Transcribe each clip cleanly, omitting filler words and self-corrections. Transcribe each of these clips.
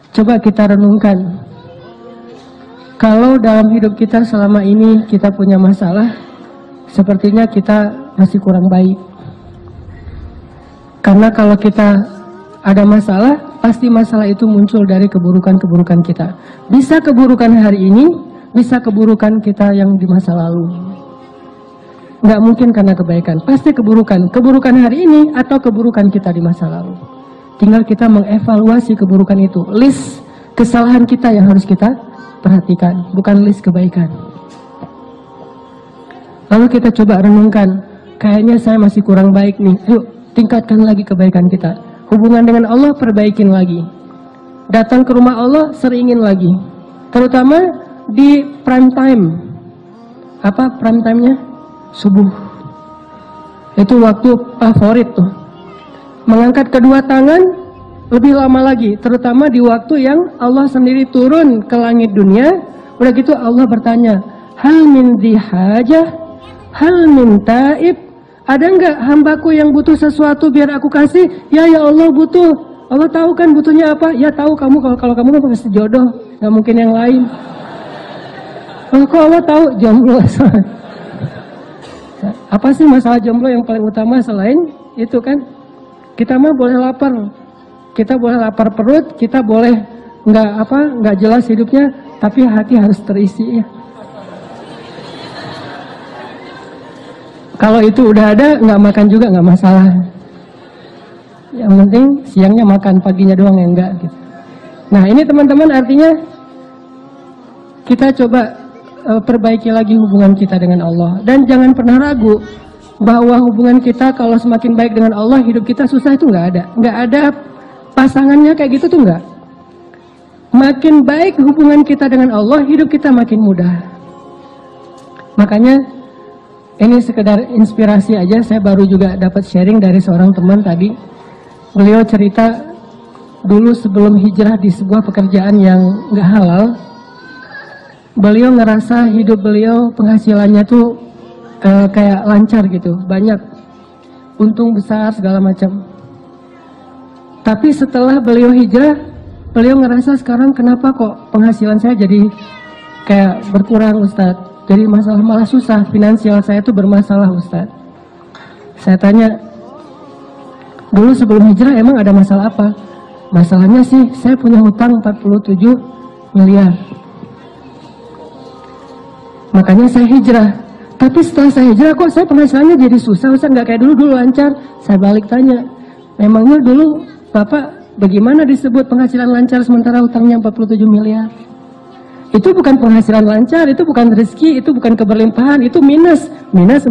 Coba kita renungkan. Kalau dalam hidup kita selama ini kita punya masalah, sepertinya kita masih kurang baik. Karena kalau kita ada masalah, pasti masalah itu muncul dari keburukan-keburukan kita. Bisa keburukan hari ini, bisa keburukan kita yang di masa lalu. Nggak mungkin karena kebaikan, pasti keburukan. Keburukan hari ini atau keburukan kita di masa lalu. Tinggal kita mengevaluasi keburukan itu. List kesalahan kita yang harus kita perhatikan, bukan list kebaikan. Lalu kita coba renungkan, kayaknya saya masih kurang baik nih. Yuk, tingkatkan lagi kebaikan kita. Hubungan dengan Allah perbaikin lagi. Datang ke rumah Allah seringin lagi. Terutama di prime time. Apa prime time-nya? Subuh. Itu waktu favorit tuh. Mengangkat kedua tangan lebih lama lagi. Terutama di waktu yang Allah sendiri turun ke langit dunia. Udah gitu Allah bertanya, hal min dihajah, hal min taib. Ada enggak hambaku yang butuh sesuatu biar aku kasih? Ya Allah butuh. Allah tahu kan butuhnya apa? Ya tahu kamu, kalau kamu kan pasti jodoh, nggak mungkin yang lain. Kok Allah tahu? Jomblo. Apa sih masalah jomblo yang paling utama selain itu kan? Kita mah boleh lapar, kita boleh lapar perut, kita boleh nggak jelas hidupnya, tapi hati harus terisi ya. Kalau itu udah ada, nggak makan juga nggak masalah. Yang penting siangnya makan, paginya doang yang enggak gitu. Nah ini teman-teman artinya kita coba perbaiki lagi hubungan kita dengan Allah. Dan jangan pernah ragu bahwa hubungan kita kalau semakin baik dengan Allah, hidup kita susah itu nggak ada. Nggak ada pasangannya kayak gitu tuh nggak. Makin baik hubungan kita dengan Allah, hidup kita makin mudah. Makanya ini sekedar inspirasi aja, saya baru juga dapat sharing dari seorang teman tadi. Beliau cerita dulu sebelum hijrah di sebuah pekerjaan yang nggak halal, beliau ngerasa hidup beliau penghasilannya tuh kayak lancar gitu, banyak, untung besar segala macam. Tapi setelah beliau hijrah, beliau ngerasa sekarang kenapa kok penghasilan saya jadi kayak berkurang Ustadz. Jadi malah susah, finansial saya tuh bermasalah Ustadz. Saya tanya, dulu sebelum hijrah emang ada masalah apa? Masalahnya sih saya punya hutang 47 miliar. Makanya saya hijrah. Tapi setelah saya hijrah kok saya penghasilannya jadi susah Ustadz, nggak kayak dulu lancar. Saya balik tanya, memangnya dulu Bapak bagaimana disebut penghasilan lancar sementara hutangnya 47 miliar? Itu bukan penghasilan lancar, itu bukan rezeki, itu bukan keberlimpahan, itu minus 47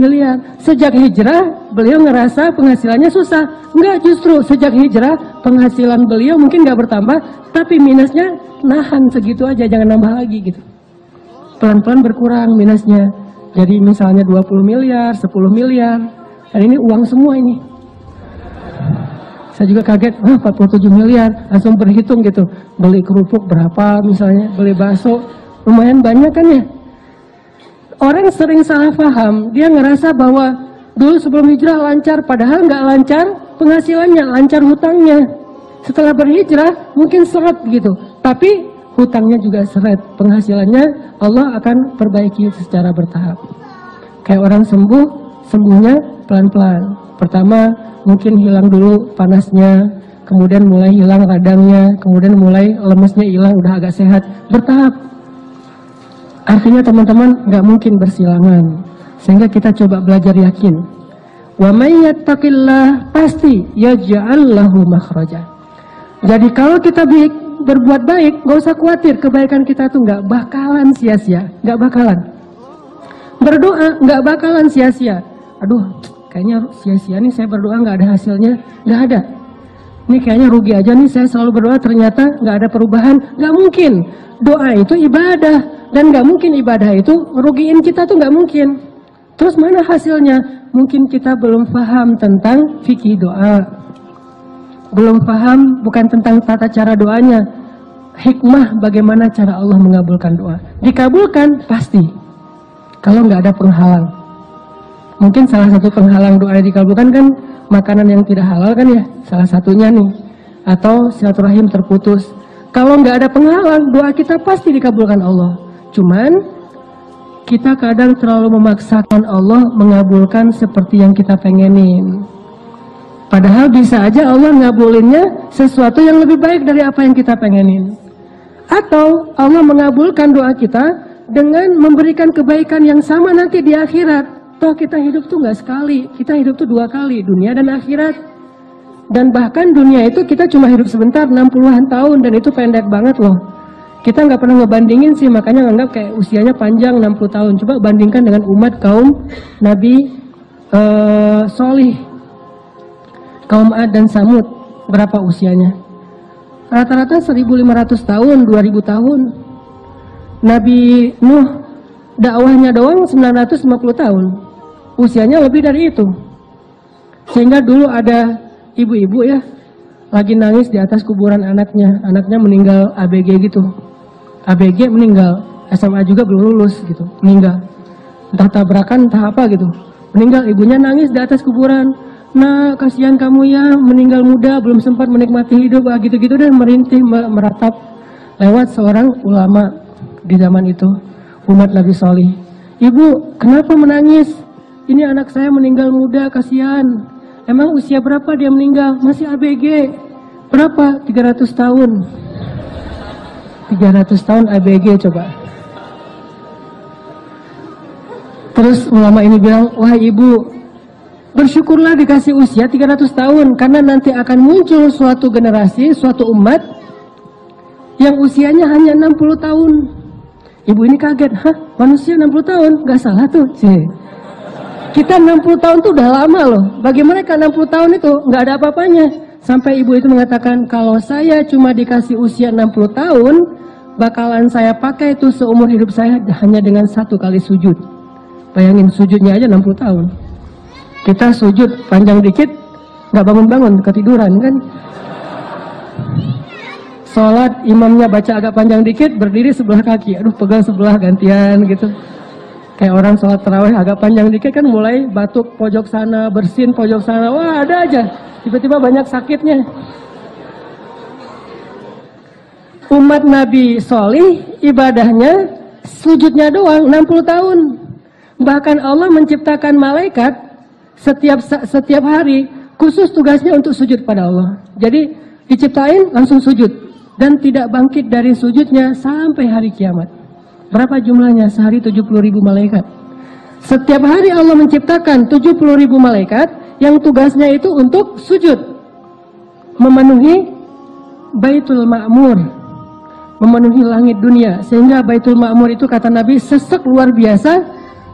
miliar. Sejak hijrah, beliau ngerasa penghasilannya susah. Enggak, justru sejak hijrah, penghasilan beliau mungkin nggak bertambah, tapi minusnya nahan segitu aja, jangan nambah lagi gitu. Pelan-pelan berkurang minusnya. Jadi misalnya 20 miliar, 10 miliar, dan ini uang semua ini. Saya juga kaget, 47 miliar, langsung berhitung gitu. Beli kerupuk berapa misalnya, beli bakso, lumayan banyak kan ya. Orang sering salah paham, dia ngerasa bahwa dulu sebelum hijrah lancar, padahal nggak lancar penghasilannya, lancar hutangnya. Setelah berhijrah mungkin seret gitu, tapi hutangnya juga seret, penghasilannya Allah akan perbaiki secara bertahap. Kayak orang sembuh, sembuhnya pelan-pelan. Pertama mungkin hilang dulu panasnya, kemudian mulai hilang radangnya, kemudian mulai lemesnya hilang, udah agak sehat, bertahap. Artinya teman-teman nggak mungkin bersilangan, sehingga kita coba belajar yakin. Wa may yattaqillah pasti yaj'al lahu makhraja. Jadi kalau kita berbuat baik, nggak usah khawatir, kebaikan kita tuh nggak bakalan sia-sia, nggak bakalan. Berdoa nggak bakalan sia-sia. Aduh, kayaknya sia-sia nih saya berdoa nggak ada hasilnya, nggak ada. Ini kayaknya rugi aja nih saya selalu berdoa ternyata nggak ada perubahan, nggak mungkin. Doa itu ibadah dan nggak mungkin ibadah itu ngerugiin kita tuh nggak mungkin. Terus mana hasilnya? Mungkin kita belum paham tentang fikih doa, belum paham bukan tentang tata cara doanya, hikmah bagaimana cara Allah mengabulkan doa. Dikabulkan pasti, kalau nggak ada penghalang. Mungkin salah satu penghalang doa dikabulkan kan makanan yang tidak halal kan ya, salah satunya nih. atau silaturahim terputus. Kalau nggak ada penghalang, doa kita pasti dikabulkan Allah. Cuman kita kadang terlalu memaksakan Allah mengabulkan seperti yang kita pengenin. Padahal bisa aja Allah ngabulinnya sesuatu yang lebih baik dari apa yang kita pengenin. Atau Allah mengabulkan doa kita dengan memberikan kebaikan yang sama nanti di akhirat. Toh kita hidup tuh nggak sekali, kita hidup tuh 2 kali, dunia dan akhirat. Dan bahkan dunia itu kita cuma hidup sebentar, 60-an tahun, dan itu pendek banget loh. Kita nggak pernah ngebandingin sih, makanya nganggap kayak usianya panjang 60 tahun. Coba bandingkan dengan umat kaum Nabi Solih, kaum Ad dan Samud, berapa usianya? Rata-rata 1500 tahun, 2000 tahun. Nabi Nuh dakwahnya doang 950 tahun. Usianya lebih dari itu. Sehingga dulu ada ibu-ibu ya, lagi nangis di atas kuburan anaknya. Anaknya meninggal ABG gitu. ABG meninggal, SMA juga belum lulus gitu, meninggal. Entah tabrakan, entah apa gitu. Meninggal, ibunya nangis di atas kuburan. Nah, kasihan kamu ya, meninggal muda, belum sempat menikmati hidup, gitu-gitu dan merintih, meratap. Lewat seorang ulama di zaman itu, umat Nabi Solih. Ibu, kenapa menangis? Ini anak saya meninggal muda, kasihan. Emang usia berapa dia meninggal? Masih ABG. Berapa? 300 tahun. 300 tahun ABG coba. Terus ulama ini bilang, wah ibu, bersyukurlah dikasih usia 300 tahun. Karena nanti akan muncul suatu generasi, suatu umat yang usianya hanya 60 tahun. Ibu ini kaget, hah? Manusia 60 tahun? Gak salah tuh, sih. Kita 60 tahun tuh udah lama loh. Bagi mereka 60 tahun itu nggak ada apa-apanya. Sampai ibu itu mengatakan, kalau saya cuma dikasih usia 60 tahun, bakalan saya pakai itu seumur hidup saya hanya dengan 1 kali sujud. Bayangin sujudnya aja 60 tahun. Kita sujud panjang dikit, nggak bangun-bangun, ketiduran kan. Sholat imamnya baca agak panjang dikit, berdiri sebelah kaki. Aduh pegang sebelah gantian gitu. Kayak orang sholat tarawih agak panjang dikit kan mulai batuk pojok sana, bersin pojok sana. Wah ada aja. Tiba-tiba banyak sakitnya. Umat Nabi Solih ibadahnya sujudnya doang 60 tahun. Bahkan Allah menciptakan malaikat setiap hari khusus tugasnya untuk sujud pada Allah. Jadi diciptain langsung sujud. Dan tidak bangkit dari sujudnya sampai hari kiamat. Berapa jumlahnya? Sehari 70.000 malaikat. Setiap hari Allah menciptakan 70.000 malaikat yang tugasnya itu untuk sujud. Memenuhi Baitul Ma'mur. Memenuhi langit dunia. Sehingga Baitul Ma'mur itu kata Nabi sesek luar biasa.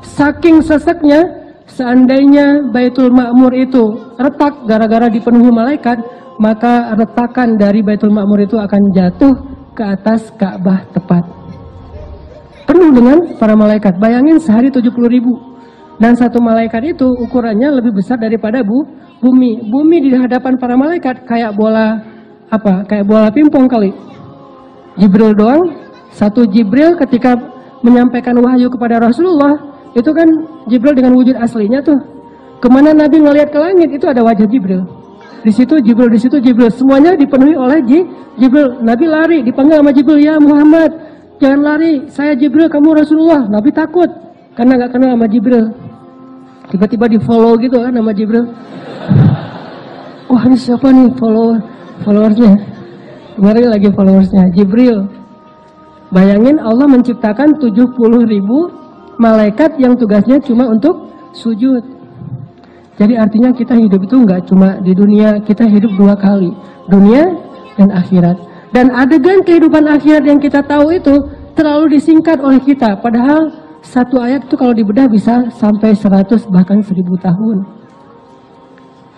Saking seseknya, seandainya Baitul Ma'mur itu retak gara-gara dipenuhi malaikat, maka retakan dari Baitul Ma'mur itu akan jatuh ke atas Ka'bah tepat. Penuh dengan para malaikat. Bayangin sehari 70.000. Dan satu malaikat itu ukurannya lebih besar daripada bumi. Bumi di hadapan para malaikat kayak bola apa? Kayak bola pingpong kali. Jibril doang. Satu Jibril ketika menyampaikan wahyu kepada Rasulullah, itu kan Jibril dengan wujud aslinya tuh. Kemana Nabi ngelihat ke langit itu ada wajah Jibril. Di situ Jibril, di situ Jibril. Semuanya dipenuhi oleh Jibril. Nabi lari, dipanggil sama Jibril, ya Muhammad, jangan lari, saya Jibril, kamu Rasulullah. Nabi takut karena nggak kenal sama Jibril. Tiba-tiba di follow gitu kan sama Jibril. Wah ini siapa nih followersnya? Kemarin lagi followersnya Jibril. Bayangin Allah menciptakan 70.000 malaikat yang tugasnya cuma untuk sujud. Jadi artinya kita hidup itu nggak cuma di dunia, kita hidup 2 kali, dunia dan akhirat. Dan adegan kehidupan akhirat yang kita tahu itu terlalu disingkat oleh kita. Padahal satu ayat itu kalau dibedah bisa sampai 100 bahkan 1000 tahun.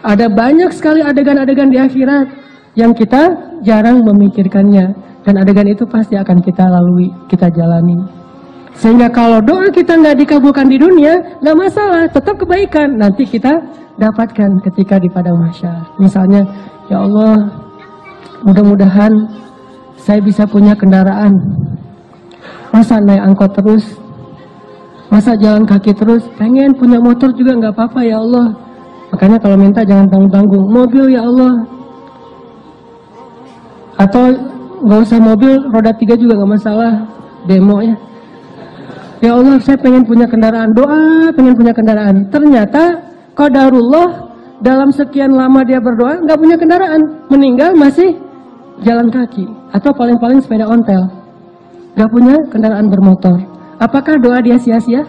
Ada banyak sekali adegan-adegan di akhirat yang kita jarang memikirkannya. Dan adegan itu pasti akan kita lalui, kita jalani. Sehingga kalau doa kita nggak dikabulkan di dunia, nggak masalah, tetap kebaikan. Nanti kita dapatkan ketika di padang mahsyar. Misalnya, ya Allah, mudah-mudahan saya bisa punya kendaraan. Masa naik angkot terus? Masa jalan kaki terus? Pengen punya motor juga nggak apa-apa ya Allah. Makanya kalau minta jangan tanggung-tanggung. Mobil ya Allah. Atau nggak usah mobil, roda 3 juga nggak masalah, demo ya. Ya Allah, saya pengen punya kendaraan, doa pengen punya kendaraan. Ternyata qadarullah, dalam sekian lama dia berdoa nggak punya kendaraan, meninggal masih jalan kaki atau paling-paling sepeda ontel, nggak punya kendaraan bermotor. Apakah doa dia sia-sia?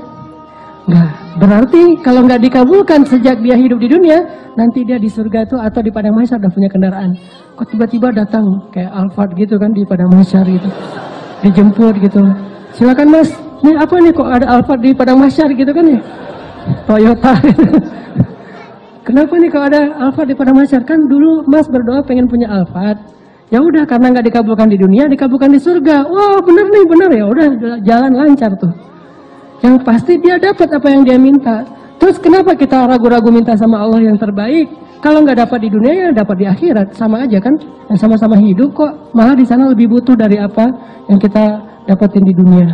Nggak. Berarti kalau nggak dikabulkan sejak dia hidup di dunia, nanti dia di surga itu atau di padang mahsyar udah punya kendaraan. Kok tiba-tiba datang kayak Alphard gitu kan di padang mahsyar gitu, dijemput gitu. Silakan Mas, ini apa nih kok ada Alphard di padang mahsyar gitu kan ya? Toyota. Kenapa nih kalau ada Alphard di padang mahsyar? Kan dulu Mas berdoa pengen punya Alphard. Ya udah, karena nggak dikabulkan di dunia, dikabulkan di surga. Wah bener nih, bener ya. Udah jalan lancar tuh. Yang pasti dia dapat apa yang dia minta. Terus kenapa kita ragu-ragu minta sama Allah yang terbaik? Kalau nggak dapat di dunia ya dapat di akhirat, sama aja kan? Yang sama-sama hidup kok. Malah di sana lebih butuh dari apa yang kita dapetin di dunia.